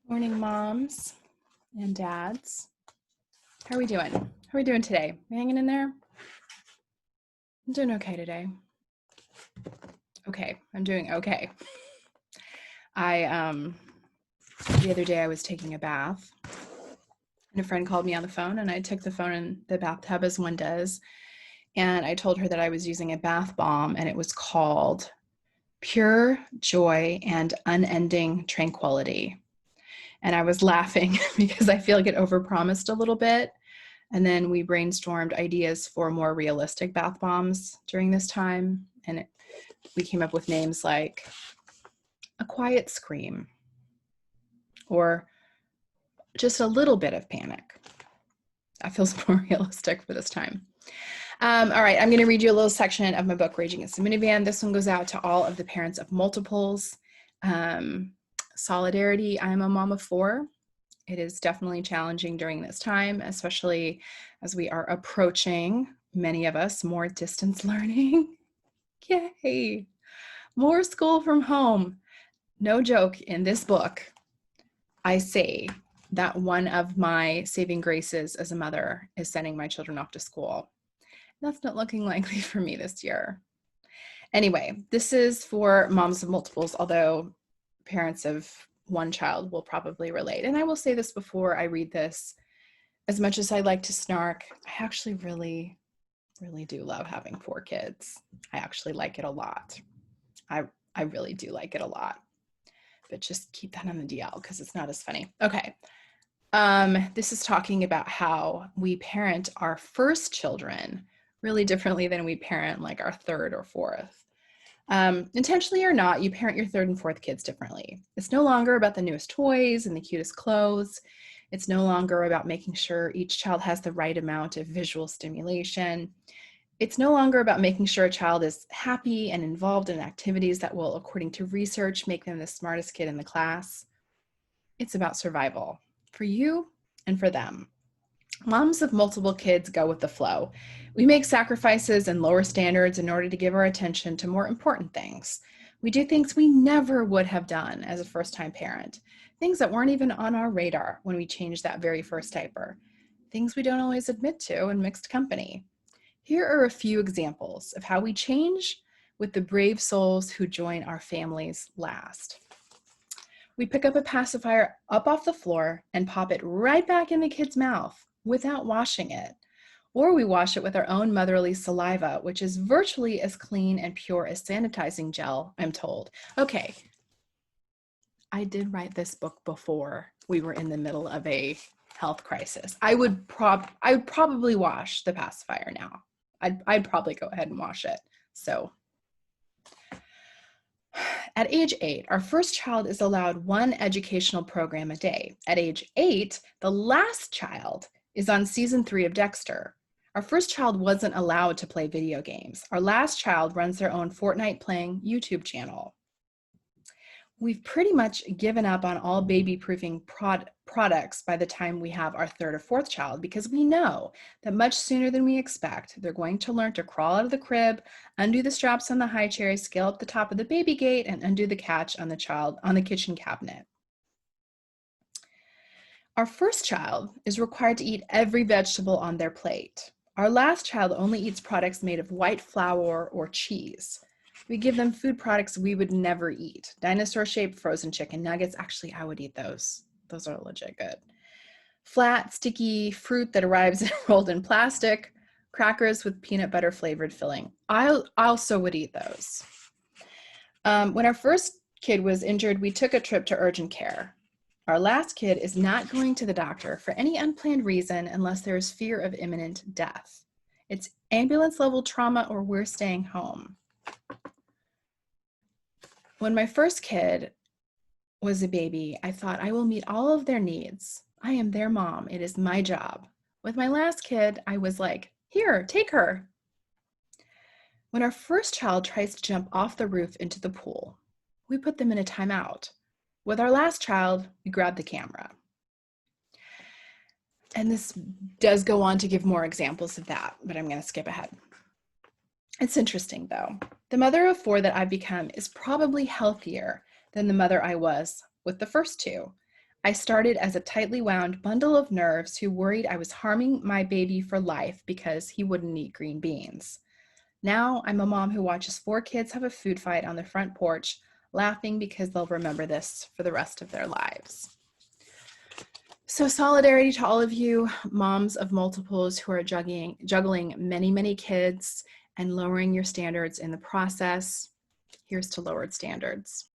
Morning, moms and dads. How are we doing? How are we doing today? We hanging in there? I'm doing okay today. Okay, I'm doing okay. The other day I was taking a bath and a friend called me on the phone, and I took the phone in the bathtub as one does, and I told her that I was using a bath bomb, and it was called Pure Joy and Unending Tranquility. And I was laughing because I feel like it overpromised a little bit. And then we brainstormed ideas for more realistic bath bombs during this time. And we came up with names like A Quiet Scream or Just a Little Bit of Panic. That feels more realistic for this time. All right, I'm going to read you a little section of my book, Raging Against the Minivan. This one goes out to all of the parents of multiples. Solidarity, I am a mom of 4. It is definitely challenging during this time, especially as we are approaching, many of us, more distance learning. Yay! More school from home. No joke, in this book, I say that one of my saving graces as a mother is sending my children off to school. That's not looking likely for me this year. Anyway, this is for moms of multiples, although parents of one child will probably relate. And I will say this before I read this, as much as I like to snark, I actually really do love having 4 kids. I actually like it a lot. I really do like it a lot, but just keep that on the DL because it's not as funny. Okay. This is talking about how we parent our first children really differently than we parent like our 3rd or 4th. Intentionally or not, you parent your 3rd and 4th kids differently. It's no longer about the newest toys and the cutest clothes. It's no longer about making sure each child has the right amount of visual stimulation. It's no longer about making sure a child is happy and involved in activities that will, according to research, make them the smartest kid in the class. It's about survival for you and for them. Moms of multiple kids go with the flow. We make sacrifices and lower standards in order to give our attention to more important things. We do things we never would have done as a first-time parent, things that weren't even on our radar when we changed that very first diaper, things we don't always admit to in mixed company. Here are a few examples of how we change with the brave souls who join our families last. We pick up a pacifier up off the floor and pop it right back in the kid's mouth without washing it. Or we wash it with our own motherly saliva, which is virtually as clean and pure as sanitizing gel, I'm told. Okay, I did write this book before we were in the middle of a health crisis. I would probably wash the pacifier now. I'd probably go ahead and wash it. So at age 8, our first child is allowed 1 educational program a day. At age 8, the last child is on season 3 of Dexter. Our first child wasn't allowed to play video games. Our last child runs their own Fortnite playing YouTube channel. We've pretty much given up on all baby-proofing products by the time we have our 3rd or 4th child, because we know that much sooner than we expect, they're going to learn to crawl out of the crib, undo the straps on the high chair, scale up the top of the baby gate, and undo the catch on the kitchen cabinet. Our first child is required to eat every vegetable on their plate. Our last child only eats products made of white flour or cheese. We give them food products we would never eat. Dinosaur-shaped frozen chicken nuggets. Actually, I would eat those. Those are legit good. Flat, sticky fruit that arrives rolled in plastic. Crackers with peanut butter flavored filling. I also would eat those. When our first kid was injured, we took a trip to urgent care. Our last kid is not going to the doctor for any unplanned reason unless there is fear of imminent death. It's ambulance level trauma or we're staying home. When my first kid was a baby, I thought I will meet all of their needs. I am their mom. It is my job. With my last kid, I was like, here, take her. When our first child tries to jump off the roof into the pool, we put them in a timeout. With our last child, we grab the camera. And this does go on to give more examples of that, but I'm going to skip ahead. It's interesting, though. The mother of 4 that I've become is probably healthier than the mother I was with the first 2. I started as a tightly wound bundle of nerves who worried I was harming my baby for life because he wouldn't eat green beans. Now I'm a mom who watches 4 kids have a food fight on the front porch, laughing because they'll remember this for the rest of their lives. So solidarity to all of you moms of multiples who are juggling many, many kids and lowering your standards in the process. Here's to lowered standards.